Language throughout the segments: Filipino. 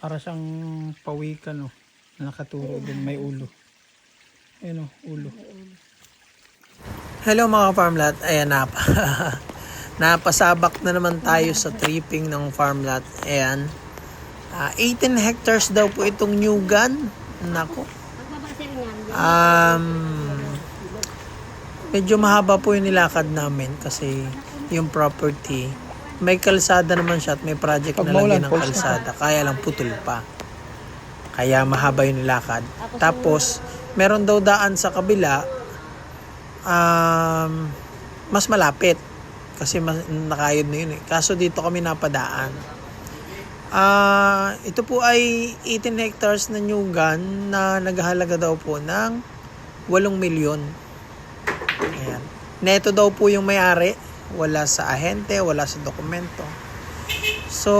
Para siyang pawikan, no? Nakaturo din, may ulo. Ayun, ulo. Hello mga farmlot. Ayan na. Napasabak na naman tayo sa tripping ng farmlot. Ayan. 18 hectares daw po itong new gun. Nako. Medyo mahaba po yung nilakad namin kasi yung property, may kalsada naman siya at may project na lagyan ng kalsada. Kaya lang putol pa. Kaya mahaba yung nilakad. Tapos, meron daw daan sa kabila, mas malapit. Kasi mas nakayod na yun eh. Kaso dito kami napadaan. Ito po ay 18 hectares na new gun na naghahalaga daw po ng 8 milyon. Ayan. Neto daw po yung may-ari. Wala sa ahente, wala sa dokumento. So,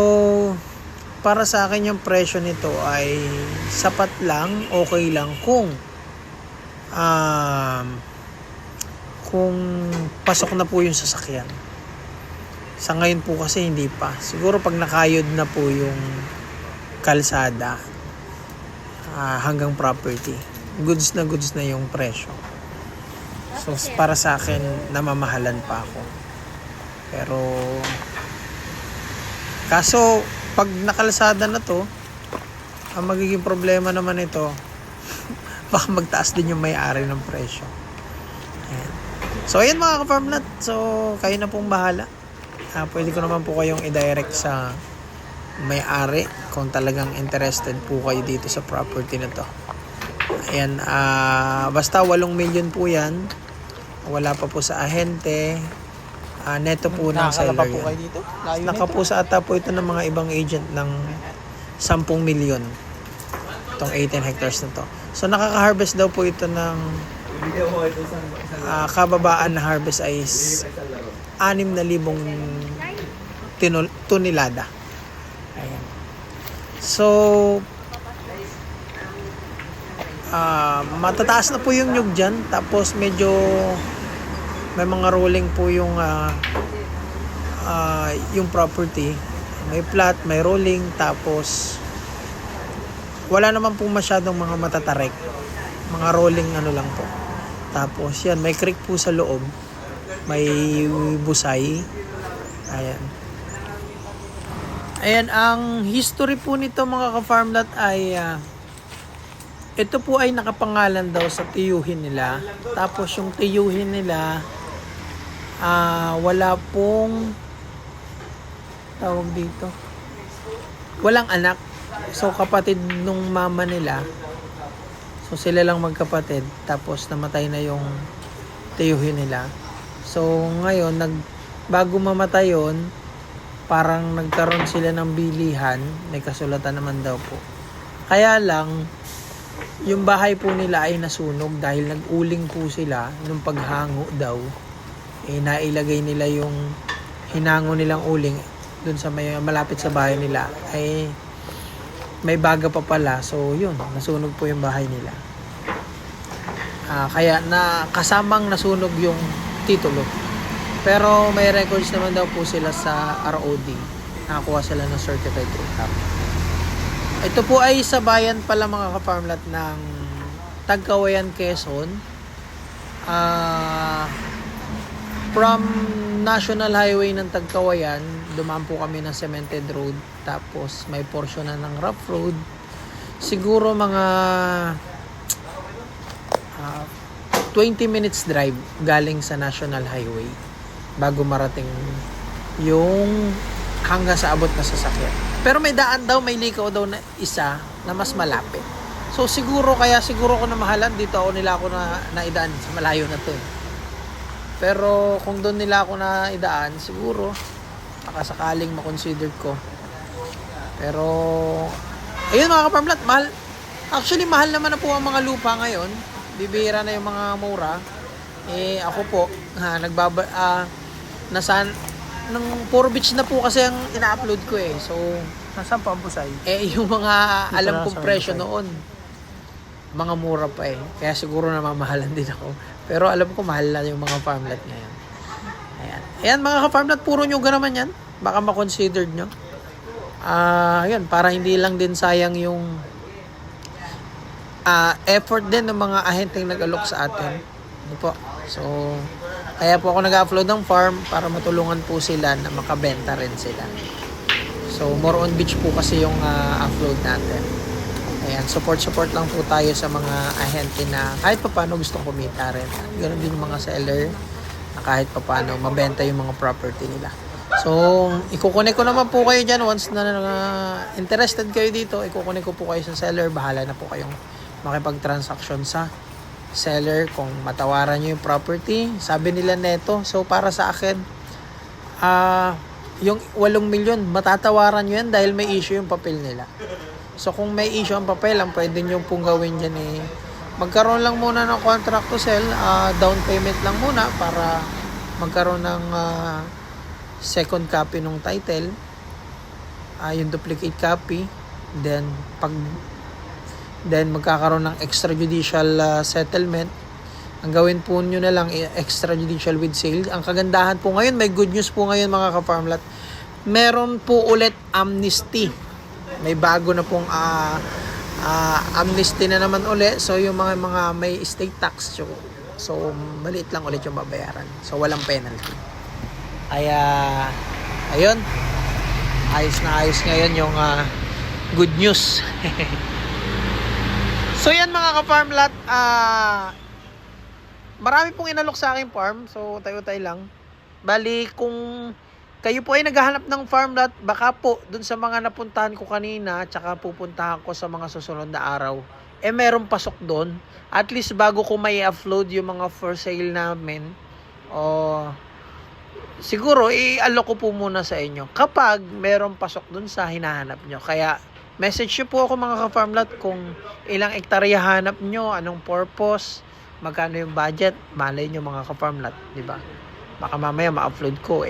para sa akin yung presyo nito ay sapat lang, okay lang kung pasok na po yung sasakyan. Sa ngayon po kasi hindi pa. Siguro pag nakayod na po yung kalsada hanggang property, goods na yung presyo. So para sa akin, namamahalan pa ako. Pero kaso pag nakalsada na to, ang magiging problema naman ito, baka magtaas din yung may-ari ng presyo. Ayan. So ayan mga ka-farmlot, so kayo na pong bahala. Pwede ko naman po kayong i-direct sa may-ari kung talagang interested po kayo dito sa property na to. Ayan, basta 8 million po yan. Wala pa po sa ahente. Neto po ng seller yan. Nakapusa ata po ito ng mga ibang agent ng 10 million. Itong 18 hectares na to. So nakaka-harvest daw po ito ng kababaan na harvest ay 6,000 tonelada. Ayan. So matataas na po yung nyug dyan. Tapos medyo may mga rolling po yung property. May flat, may rolling. Tapos wala naman po masyadong mga matatarek. Mga rolling ano lang po. Tapos yan, may creek po sa loob. May busay. Ayan. Ayan, ang history po nito mga ka-farmlot ay ito po ay nakapangalan daw sa tiyuhin nila. Tapos yung tiyuhin nila wala pong tawag dito. Walang anak. So kapatid nung mama nila. So sila lang magkapatid. Tapos namatay na yung tiyuhin nila. So ngayon bago mamatay yon, parang nagkaroon sila ng bilihan. May kasulatan naman daw po. Kaya lang yung bahay po nila ay nasunog dahil nag-uling po sila nung paghango daw. Nailagay nila yung hinango nilang uling dun sa malapit sa bahay nila. May baga pa pala. So yun, nasunog po yung bahay nila. Kaya kasamang nasunog yung titulo. Pero may records naman daw po sila sa ROD. Nakakuha sila ng certified income. Ito po ay sa bayan pala mga ka-farmlot ng Tagkawayan, Quezon. From National Highway ng Tagkawayan, dumaan po kami ng cemented road. Tapos may portion na ng rough road. Siguro mga 20 minutes drive galing sa National Highway bago marating yung hanggang sa abot na sasakyan. Pero may daan daw, may likaw daw na isa na mas malapit. So siguro ko na mahalan dito nila ako na naidaan sa malayo na to. Pero kung doon nila ako na idaan, siguro nakasakaling makonsider ko. Pero ayun mga ka-farmlot, mahal. Actually mahal naman na po ang mga lupa ngayon. Bibihira na yung mga mura. Ako po ng Puro Beach na po kasi ang ina-upload ko eh. So Nasaan pa ang busay? yung mga alam kong presyo noon, mga mura pa eh. Kaya siguro namamahalan din ako. Pero alam ko mahal na yung mga farmland ngayon. Ayan mga ka-farmland, puro nyuga naman yan. baka ma-considered nyo. Yun, para hindi lang din sayang yung effort din ng mga ahenteng nag-alok sa atin. Ano po? So, kaya po ako nag-upload ng farm para matulungan po sila na makabenta rin sila. So, more on beach po kasi yung upload natin. Ayan, support lang po tayo sa mga ahente na kahit pa paano gustong kumita rin. Ganun din yung mga seller na kahit pa paano mabenta yung mga property nila. So, ikukunik ko naman po kayo dyan once na interested kayo dito. Ikukunik ko po kayo sa seller. Bahala na po kayong makipag-transaction sa seller kung matawaran nyo yung property. Sabi nila neto. So, para sa akin, yung 8 milyon, matatawaran nyo yan dahil may issue yung papel nila. So, kung may issue ang papel, ang pwede nyo pong gawin dyan magkaroon lang muna ng contract to sell, down payment lang muna para magkaroon ng second copy ng title, yung duplicate copy, then magkakaroon ng extrajudicial settlement. Ang gawin po nyo na lang extrajudicial with sale. Ang kagandahan po ngayon, may good news po ngayon mga ka-farmlat, meron po ulit amnesty. May bago na pong amnesty na naman uli. So yung mga may estate tax, so maliit lang ulit yung babayaran. So walang penalty. Kaya ayun, ayos na ayos ngayon yung good news. So yan mga ka-farmlat, marami pong inalok sa aking farm. So tayo-tayo lang. Bali kung kayo po ay naghahanap ng farm lot, baka po dun sa mga napuntahan ko kanina, tsaka pupuntahan ko sa mga susunod na araw, meron pasok dun. At least bago ko may upload yung mga for sale namin, siguro i-alok ko po muna sa inyo kapag meron pasok dun sa hinahanap nyo. Kaya message nyo po ako mga ka-farm lot kung ilang hektarya hanap nyo, anong purpose, magkano yung budget, malay nyo mga ka-farm lot, diba? Baka mamaya ma-upload ko,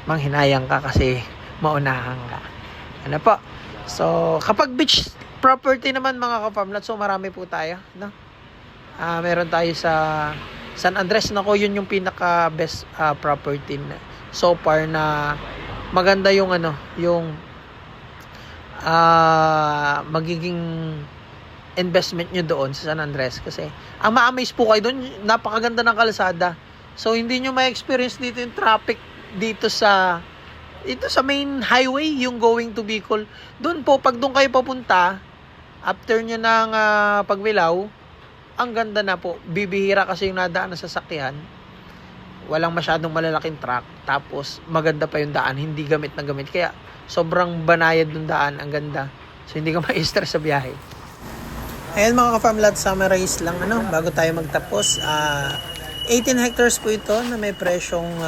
manghinayang ka kasi maunahan ka. Ano po? So, kapag beach property naman mga ka-farmlat, so marami po tayo, no? Meron tayo sa San Andres, nako yun yung pinaka best property na so far na maganda yung yung magiging investment nyo doon sa San Andres kasi ang ma-amaze po kayo doon, napakaganda ng kalsada. So, hindi nyo ma-experience dito yung traffic dito sa main highway, yung going to Bicol. Doon po, pag doon kayo papunta, after nyo ng pagwilaw, ang ganda na po. Bibihira kasi yung nadaan na sasakyan. Walang masyadong malalaking truck. Tapos, maganda pa yung daan. Hindi gamit na gamit. Kaya, sobrang banayad ng daan. Ang ganda. So, hindi ka ma-stress sa biyahe. Ayan mga ka-farmlat, summarize lang bago tayo magtapos. 18 hectares po ito na may presyong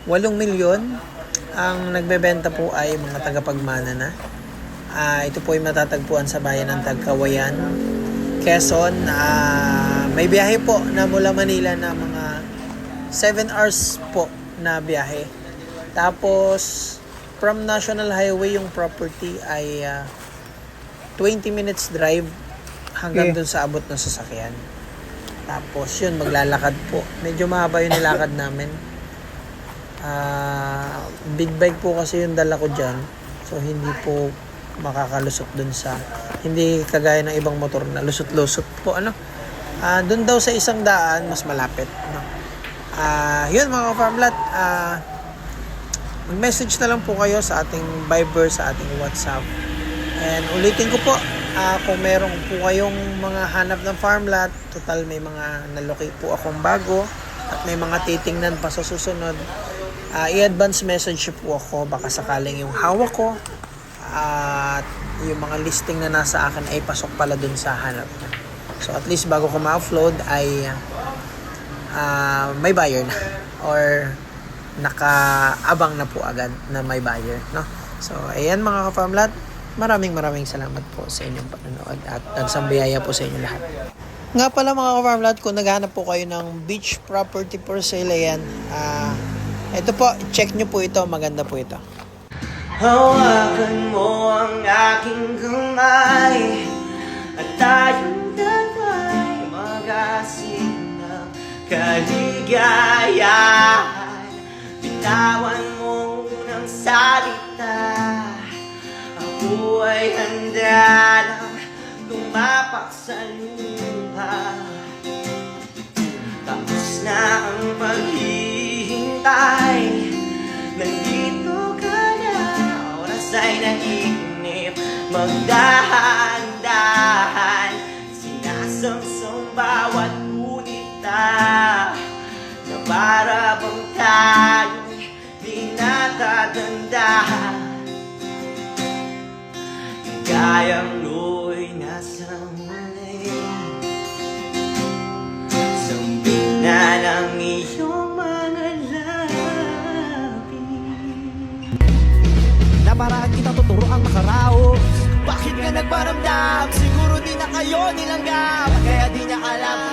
8 milyon. Ang nagbebenta po ay mga tagapagmana na. Ito po ay matatagpuan sa bayan ng Tagkawayan, Quezon. May biyahe po na mula Manila na mga 7 hours po na biyahe. Tapos, from National Highway yung property ay 20 minutes drive hanggang dun sa abot ng sasakyan. Tapos yun, maglalakad po. Medyo mahaba yung nilakad namin. Big bike po kasi yung dala ko dyan. So, hindi po makakalusot dun sa, hindi kagaya ng ibang motor na lusot-lusot po. Dun daw sa isang daan, mas malapit. Yun mga ka-farmlat, mag-message na lang po kayo sa ating Viber, sa ating WhatsApp. And ulitin ko po, kung meron po kayong mga hanap ng farm lot, total may mga nalocate po akong bago at may mga titingnan pa sa susunod, i-advance message po ako, baka sakaling yung hawak ko at yung mga listing na nasa akin ay pasok pala dun sa hanap. So at least bago ko ma-upload ay may buyer na or nakaabang na po agad na may buyer, no? So ayan mga ka-farm lot, maraming salamat po sa inyong panonood at nagsang biyaya po sa inyo lahat. Nga pala mga ka-farm lot, kung naghahanap po kayo ng beach property for sale, ayan, ito po, check nyo po ito, maganda po ito. Hawakan mo ang aking kamay at tayong dalawa'y mag-asing ng kaligayahan. Bitawan mo ng salita. Ako ay handa nang tumapak sa lupa. Tapos na ang paghihintay, nandito ka na. Oras ay naiinip, magdahan-dahan, sinasamsam bawat gunita, na para bang tayo'y di natatandahan. Kayang lu'y nasa muli, sambit na ng iyong mga labi. Na paraan kita tuturo ang makaraos. Bakit ka nagparamdam? Siguro di na kayo nilanggap, kaya di niya alam